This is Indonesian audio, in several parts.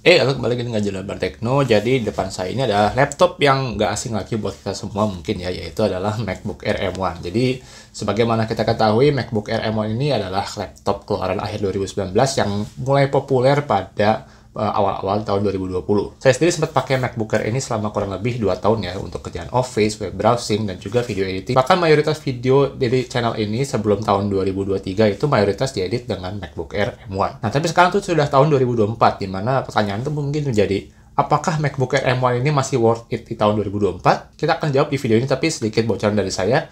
Halo, kembali lagi dengan Jalan Tekno. Jadi depan saya ini adalah laptop yang nggak asing lagi buat kita semua mungkin ya, yaitu adalah MacBook Air M1. Jadi sebagaimana kita ketahui, MacBook Air M1 ini adalah laptop keluaran akhir 2019 yang mulai populer pada awal-awal tahun 2020. Saya sendiri sempat pakai MacBook Air ini selama kurang lebih 2 tahun ya, untuk kerjaan Office, web browsing, dan juga video editing. Bahkan mayoritas video dari channel ini sebelum tahun 2023 itu mayoritas diedit dengan MacBook Air M1. Nah, tapi sekarang tuh sudah tahun 2024, dimana pertanyaan tuh mungkin menjadi, apakah MacBook Air M1 ini masih worth it di tahun 2024? Kita akan jawab di video ini, tapi sedikit bocoran dari saya,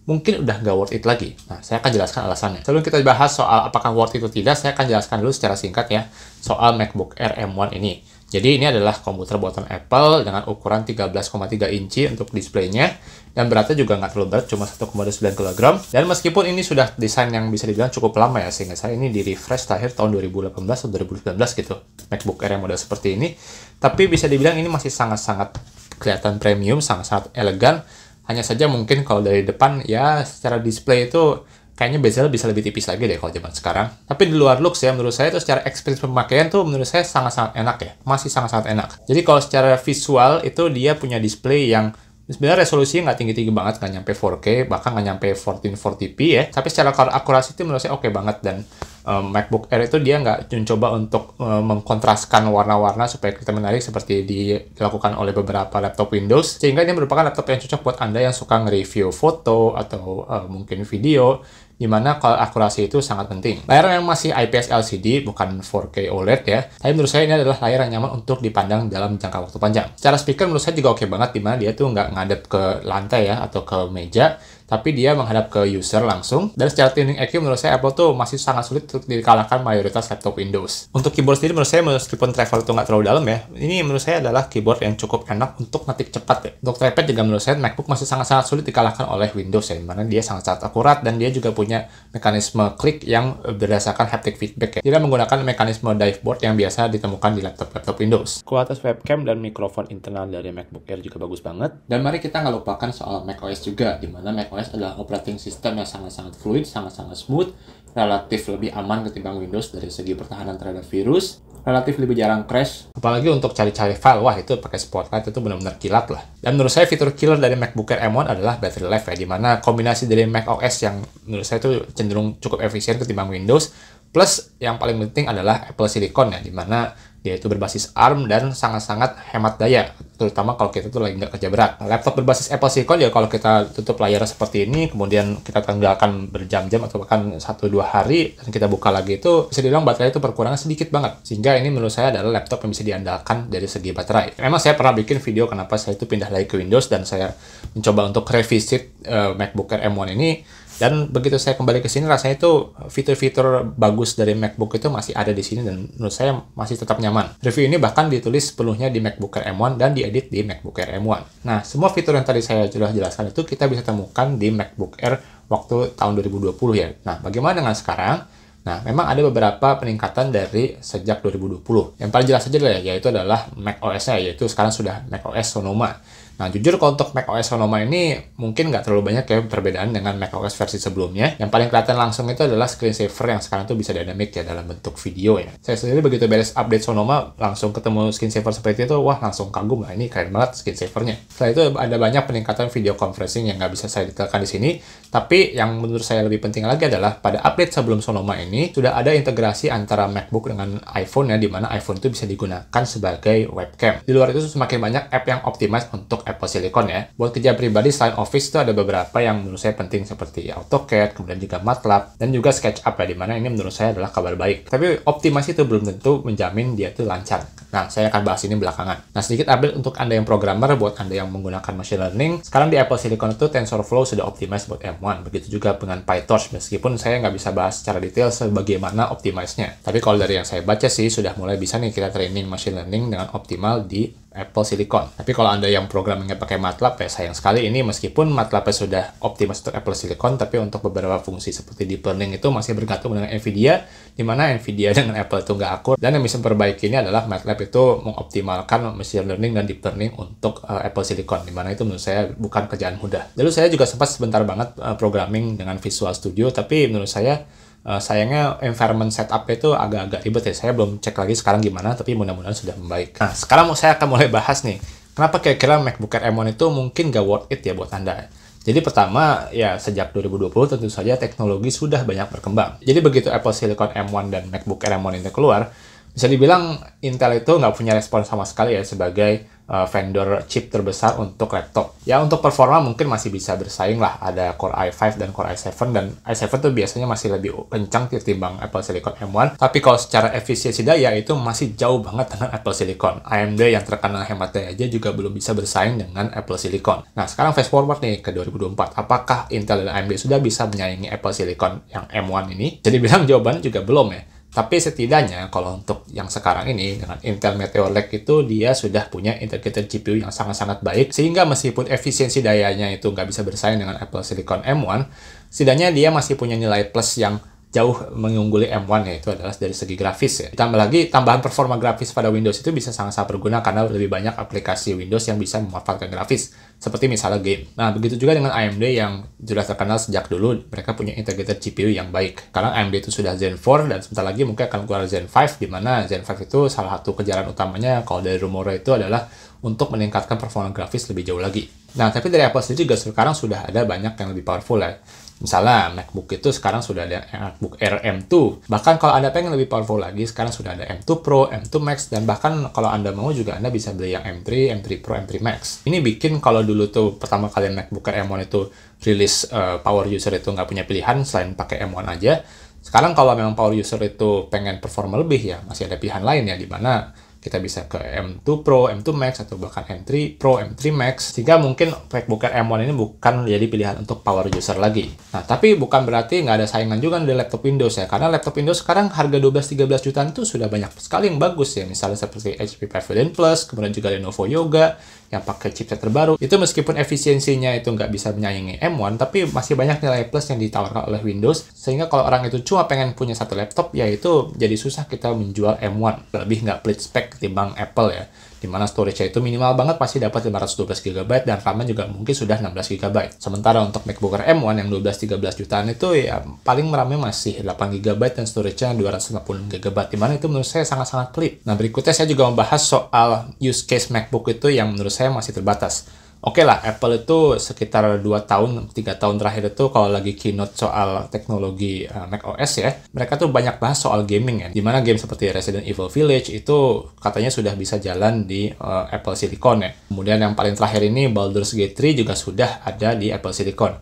mungkin udah nggak worth it lagi. Nah, saya akan jelaskan alasannya. Sebelum kita bahas soal apakah worth it atau tidak, saya akan jelaskan dulu secara singkat ya, soal MacBook Air M1 ini. Jadi ini adalah komputer buatan Apple dengan ukuran 13,3 inci untuk displaynya, dan beratnya juga nggak terlalu berat, cuma 1,9 kg. Dan meskipun ini sudah desain yang bisa dibilang cukup lama ya, sehingga saya ini di refresh terakhir tahun 2018 atau 2019 gitu, MacBook Air yang model seperti ini, tapi bisa dibilang ini masih sangat-sangat kelihatan premium, sangat-sangat elegan. Hanya saja mungkin kalau dari depan ya secara display itu kayaknya bezel bisa lebih tipis lagi deh kalau zaman sekarang. Tapi di luar looks ya, menurut saya itu secara experience pemakaian tuh menurut saya sangat-sangat enak ya. Masih sangat-sangat enak. Jadi kalau secara visual itu dia punya display yang sebenarnya resolusinya nggak tinggi-tinggi banget, nggak nyampe 4K, bahkan nggak nyampe 1440p ya. Tapi secara akurasi itu menurut saya oke banget, dan MacBook Air itu dia nggak mencoba untuk mengkontraskan warna-warna supaya kita menarik seperti dilakukan oleh beberapa laptop Windows, sehingga ini merupakan laptop yang cocok buat Anda yang suka nge-review foto atau mungkin video, dimana kalau akurasi itu sangat penting. Layar yang masih IPS LCD, bukan 4K OLED ya, tapi menurut saya ini adalah layar yang nyaman untuk dipandang dalam jangka waktu panjang. Secara speaker menurut saya juga oke banget, dimana dia tuh nggak ngadep ke lantai ya, atau ke meja, tapi dia menghadap ke user langsung. Dan secara tuning EQ menurut saya Apple tuh masih sangat sulit untuk dikalahkan mayoritas laptop Windows. Untuk keyboard sendiri menurut saya, meskipun travel itu nggak terlalu dalam ya, ini menurut saya adalah keyboard yang cukup enak untuk ngetik cepat ya. Untuk trackpad juga menurut saya MacBook masih sangat-sangat sulit dikalahkan oleh Windows ya, dimana dia sangat-sangat akurat dan dia juga punya mekanisme klik yang berdasarkan haptic feedback ya. Tidak menggunakan mekanisme diveboard yang biasa ditemukan di laptop-laptop Windows. Kualitas webcam dan mikrofon internal dari MacBook Air juga bagus banget. Dan mari kita nggak lupakan soal macOS juga, dimana macOS adalah operating system yang sangat-sangat fluid, sangat-sangat smooth, relatif lebih aman ketimbang Windows dari segi pertahanan terhadap virus, relatif lebih jarang crash. Apalagi untuk cari-cari file, wah itu pakai Spotlight itu benar-benar kilat lah. Dan menurut saya fitur killer dari MacBook Air M1 adalah battery life ya, dimana kombinasi dari macOS yang menurut saya itu cenderung cukup efisien ketimbang Windows, plus yang paling penting adalah Apple Silicon ya, dimana dia itu berbasis ARM dan sangat-sangat hemat daya, terutama kalau kita tuh lagi nggak kerja berat. Laptop berbasis Apple Silicon ya, kalau kita tutup layar seperti ini, kemudian kita tinggalkan berjam-jam atau bahkan 1-2 hari, dan kita buka lagi, itu bisa dibilang baterai itu berkurang sedikit banget. Sehingga ini menurut saya adalah laptop yang bisa diandalkan dari segi baterai. Memang saya pernah bikin video kenapa saya itu pindah lagi ke Windows, dan saya mencoba untuk revisit MacBook Air M1 ini. Dan begitu saya kembali ke sini, rasanya itu fitur-fitur bagus dari MacBook itu masih ada di sini, dan menurut saya masih tetap nyaman. Review ini bahkan ditulis sepenuhnya di MacBook Air M1 dan diedit di MacBook Air M1. Nah, semua fitur yang tadi saya sudah jelaskan itu kita bisa temukan di MacBook Air waktu tahun 2020 ya. Nah, bagaimana dengan sekarang? Nah, memang ada beberapa peningkatan dari sejak 2020. Yang paling jelas saja yaitu adalah macOS-nya, yaitu sekarang sudah macOS Sonoma. Nah, jujur kalau untuk macOS Sonoma ini mungkin nggak terlalu banyak ya perbedaan dengan macOS versi sebelumnya. Yang paling kelihatan langsung itu adalah screensaver yang sekarang tuh bisa dynamic ya dalam bentuk video ya. Saya sendiri begitu beres update Sonoma, langsung ketemu screensaver seperti itu, wah langsung kagum lah, ini keren banget screensavernya. Setelah itu ada banyak peningkatan video conferencing yang nggak bisa saya detailkan di sini, tapi yang menurut saya lebih penting lagi adalah pada update sebelum Sonoma ini sudah ada integrasi antara MacBook dengan iPhone ya, di mana iPhone itu bisa digunakan sebagai webcam. Di luar itu semakin banyak app yang optimize untuk Apple Silicon ya. Buat kerja pribadi selain Office itu ada beberapa yang menurut saya penting seperti AutoCAD, kemudian juga MATLAB, dan juga SketchUp ya, dimana ini menurut saya adalah kabar baik. Tapi optimasi itu belum tentu menjamin dia itu lancar. Nah, saya akan bahas ini belakangan. Nah, sedikit update untuk Anda yang programmer, buat Anda yang menggunakan machine learning. Sekarang di Apple Silicon itu TensorFlow sudah optimize buat M1. Begitu juga dengan PyTorch, meskipun saya nggak bisa bahas secara detail sebagaimana optimize-nya. Tapi kalau dari yang saya baca sih, sudah mulai bisa nih kita training machine learning dengan optimal di Apple Silicon. Tapi kalau Anda yang programmingnya pakai MATLAB ya sayang sekali, ini meskipun MATLAB sudah optimis untuk Apple Silicon, tapi untuk beberapa fungsi seperti deep learning itu masih bergantung dengan NVIDIA, di mana NVIDIA dengan Apple itu nggak akur, dan yang bisa memperbaiki ini adalah MATLAB itu mengoptimalkan machine learning dan deep learning untuk Apple Silicon, di mana itu menurut saya bukan kerjaan mudah. Lalu saya juga sempat sebentar banget programming dengan Visual Studio, tapi menurut saya Sayangnya environment setup itu agak-agak ribet ya. Saya belum cek lagi sekarang gimana, tapi mudah-mudahan sudah membaik. Nah, sekarang saya akan mulai bahas nih. Kenapa kira-kira MacBook Air M1 itu mungkin gak worth it ya buat Anda? Jadi pertama, ya sejak 2020 tentu saja teknologi sudah banyak berkembang. Jadi begitu Apple Silicon M1 dan MacBook Air M1 ini keluar, bisa dibilang Intel itu nggak punya respon sama sekali ya sebagai vendor chip terbesar untuk laptop. Ya untuk performa mungkin masih bisa bersaing lah, ada Core i5 dan Core i7, dan i7 tuh biasanya masih lebih kencang ketimbang Apple Silicon M1. Tapi kalau secara efisiensi daya itu masih jauh banget dengan Apple Silicon. AMD yang terkenal hemat daya aja juga belum bisa bersaing dengan Apple Silicon. Nah sekarang fast forward nih ke 2024, apakah Intel dan AMD sudah bisa menyaingi Apple Silicon yang M1 ini? Jadi bilang jawabannya juga belum ya. Tapi setidaknya kalau untuk yang sekarang ini dengan Intel Meteor Lake itu dia sudah punya integrated GPU yang sangat-sangat baik, sehingga meskipun efisiensi dayanya itu nggak bisa bersaing dengan Apple Silicon M1, setidaknya dia masih punya nilai plus yang jauh mengungguli M1, yaitu adalah dari segi grafis ya. Ditambah lagi tambahan performa grafis pada Windows itu bisa sangat-sangat berguna karena lebih banyak aplikasi Windows yang bisa memanfaatkan grafis, seperti misalnya game. Nah, begitu juga dengan AMD yang sudah terkenal sejak dulu mereka punya integrated GPU yang baik. Karena AMD itu sudah Zen 4 dan sebentar lagi mungkin akan keluar Zen 5, di mana Zen 5 itu salah satu kejaran utamanya kalau dari rumornya itu adalah untuk meningkatkan performa grafis lebih jauh lagi. Nah, tapi dari Apple sendiri juga sekarang sudah ada banyak yang lebih powerful ya. Misalnya MacBook itu sekarang sudah ada MacBook Air M2. Bahkan kalau Anda pengen lebih powerful lagi, sekarang sudah ada M2 Pro, M2 Max, dan bahkan kalau Anda mau juga Anda bisa beli yang M3, M3 Pro, M3 Max. Ini bikin kalau dulu tuh pertama kali MacBook Air M1 itu rilis, power user itu nggak punya pilihan selain pakai M1 aja. Sekarang kalau memang power user itu pengen performa lebih ya, masih ada pilihan lain ya, di mana kita bisa ke M2 Pro, M2 Max, atau bahkan M3 Pro, M3 Max, sehingga mungkin MacBook Air M1 ini bukan jadi pilihan untuk power user lagi. Nah, tapi bukan berarti nggak ada saingan juga di laptop Windows ya, karena laptop Windows sekarang harga 12-13 jutaan itu sudah banyak sekali yang bagus ya, misalnya seperti HP Pavilion Plus, kemudian juga Lenovo Yoga, yang pakai chipset terbaru. Itu meskipun efisiensinya itu nggak bisa menyaingi M1, tapi masih banyak nilai plus yang ditawarkan oleh Windows, sehingga kalau orang itu cuma pengen punya satu laptop, ya itu jadi susah kita menjual M1. Lebih nggak pelit spek ketimbang Apple ya, dimana storage-nya itu minimal banget pasti dapat 512 GB dan RAM-nya juga mungkin sudah 16 GB. Sementara untuk MacBook Air M1 yang 12-13 jutaan itu ya paling RAM-nya masih 8 GB dan storage-nya 250 GB, dimana itu menurut saya sangat-sangat pelit. Nah, berikutnya saya juga membahas soal use case MacBook itu yang menurut saya masih terbatas. Oke lah, Apple itu sekitar 2 tahun, 3 tahun terakhir itu kalau lagi keynote soal teknologi macOS ya, mereka tuh banyak bahas soal gaming ya, dimana game seperti Resident Evil Village itu katanya sudah bisa jalan di Apple Silicon ya. Kemudian yang paling terakhir ini Baldur's Gate 3 juga sudah ada di Apple Silicon.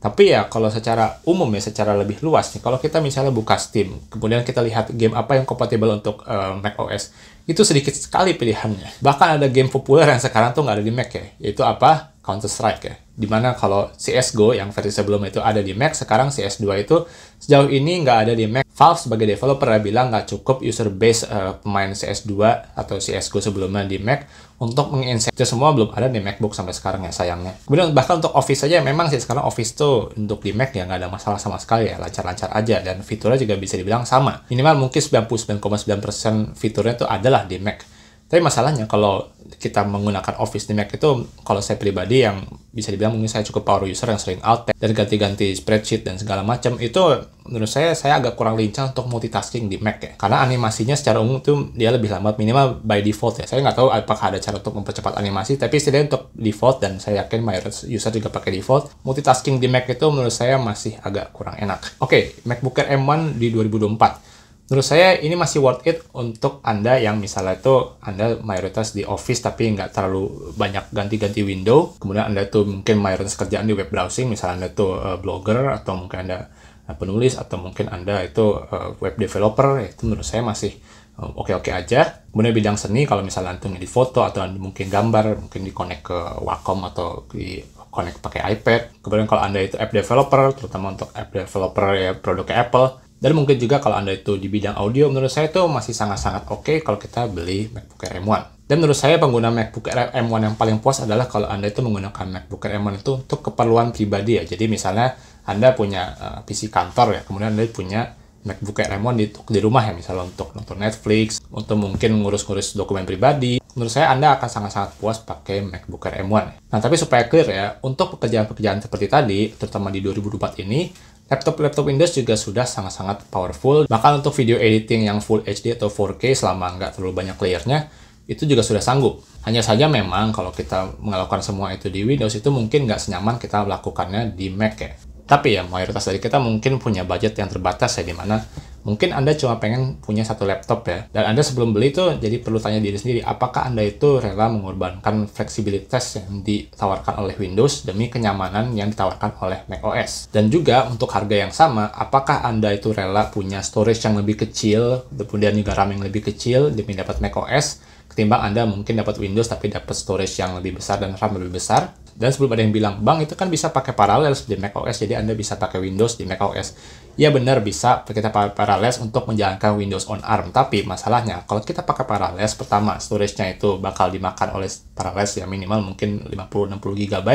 Tapi ya kalau secara umum ya, secara lebih luas nih, kalau kita misalnya buka Steam, kemudian kita lihat game apa yang kompatibel untuk macOS, itu sedikit sekali pilihannya. Bahkan ada game populer yang sekarang tuh nggak ada di Mac ya, yaitu apa? Counter-Strike ya. Dimana kalau CSGO yang versi sebelumnya itu ada di Mac, sekarang CS2 itu sejauh ini nggak ada di Mac. Valve sebagai developer bilang nggak cukup user base pemain CS2 atau CSGO sebelumnya di Mac untuk menginsert. Itu semua belum ada di MacBook sampai sekarang ya, sayangnya. Kemudian bahkan untuk Office saja, memang sih sekarang Office tuh untuk di Mac ya nggak ada masalah sama sekali ya, lancar-lancar aja, dan fiturnya juga bisa dibilang sama. Minimal mungkin 99,9% fiturnya itu adalah di Mac. Tapi masalahnya kalau kita menggunakan Office di Mac itu, kalau saya pribadi yang bisa dibilang mungkin saya cukup power user yang sering alt tab dan ganti-ganti spreadsheet dan segala macam, itu menurut saya agak kurang lincah untuk multitasking di Mac ya. Karena animasinya secara umum itu dia lebih lambat, minimal by default ya. Saya nggak tahu apakah ada cara untuk mempercepat animasi, tapi setidaknya untuk default, dan saya yakin mayoritas user juga pakai default, multitasking di Mac itu menurut saya masih agak kurang enak. Oke, MacBook Air M1 di 2024. Menurut saya ini masih worth it untuk Anda yang misalnya itu Anda mayoritas di Office tapi nggak terlalu banyak ganti-ganti window. Kemudian Anda tuh mungkin mayoritas kerjaan di web browsing, misalnya Anda tuh blogger, atau mungkin Anda penulis, atau mungkin Anda itu web developer. Itu menurut saya masih oke-oke aja. Kemudian bidang seni, kalau misalnya Anda ngedit foto atau Anda mungkin gambar, mungkin di-connect ke Wacom atau di-connect pakai iPad. Kemudian kalau Anda itu app developer, terutama untuk app developer ya produknya Apple. Dan mungkin juga kalau Anda itu di bidang audio, menurut saya itu masih sangat-sangat oke kalau kita beli MacBook Air M1. Dan menurut saya pengguna MacBook Air M1 yang paling puas adalah kalau Anda itu menggunakan MacBook Air M1 itu untuk keperluan pribadi ya. Jadi misalnya Anda punya PC kantor ya, kemudian Anda punya MacBook Air M1 di rumah ya, misalnya untuk nonton Netflix, untuk mungkin ngurus-ngurus dokumen pribadi. Menurut saya Anda akan sangat-sangat puas pakai MacBook Air M1. Nah, tapi supaya clear ya, untuk pekerjaan-pekerjaan seperti tadi, terutama di 2024 ini, Laptop-laptop Windows juga sudah sangat-sangat powerful, bahkan untuk video editing yang Full HD atau 4K selama nggak terlalu banyak layernya, itu juga sudah sanggup. Hanya saja memang kalau kita melakukan semua itu di Windows itu mungkin nggak senyaman kita melakukannya di Mac ya. Tapi ya mayoritas dari kita mungkin punya budget yang terbatas ya, dimana mungkin Anda cuma pengen punya satu laptop ya. Dan Anda sebelum beli itu jadi perlu tanya diri sendiri, apakah Anda itu rela mengorbankan fleksibilitas yang ditawarkan oleh Windows demi kenyamanan yang ditawarkan oleh macOS. Dan juga untuk harga yang sama, apakah Anda itu rela punya storage yang lebih kecil, kemudian juga RAM yang lebih kecil demi dapat macOS, ketimbang Anda mungkin dapat Windows tapi dapat storage yang lebih besar dan RAM lebih besar. Dan sebelum ada yang bilang, Bang itu kan bisa pakai Parallels di macOS, jadi Anda bisa pakai Windows di macOS. Ya benar, bisa kita pakai Parallels untuk menjalankan Windows on ARM. Tapi masalahnya, kalau kita pakai Parallels, pertama storage-nya itu bakal dimakan oleh Parallels ya, minimal mungkin 50-60 GB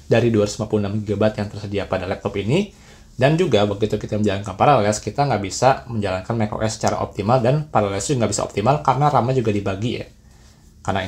dari 256 GB yang tersedia pada laptop ini. Dan juga begitu kita menjalankan Parallels, kita nggak bisa menjalankan macOS secara optimal, dan Parallels juga nggak bisa optimal karena RAM-nya juga dibagi ya. Karena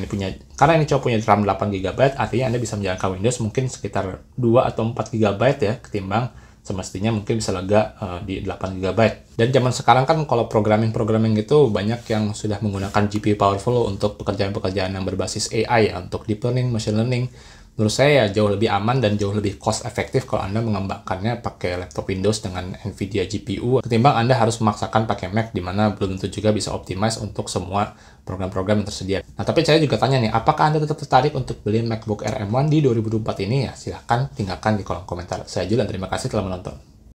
ini cuma punya RAM 8 GB, artinya Anda bisa menjalankan Windows mungkin sekitar 2 atau 4 GB ya, ketimbang semestinya mungkin bisa lega di 8 GB. Dan zaman sekarang kan kalau programming itu banyak yang sudah menggunakan GPU powerful untuk pekerjaan-pekerjaan yang berbasis AI ya, untuk deep learning, machine learning. Menurut saya ya jauh lebih aman dan jauh lebih cost efektif kalau Anda mengembangkannya pakai laptop Windows dengan NVIDIA GPU ketimbang Anda harus memaksakan pakai Mac, di mana belum tentu juga bisa optimize untuk semua program-program yang tersedia. Nah, tapi saya juga tanya nih, apakah Anda tetap tertarik untuk beli MacBook Air M1 di 2024 ini ya? Silahkan tinggalkan di kolom komentar. Saya Julian, terima kasih telah menonton.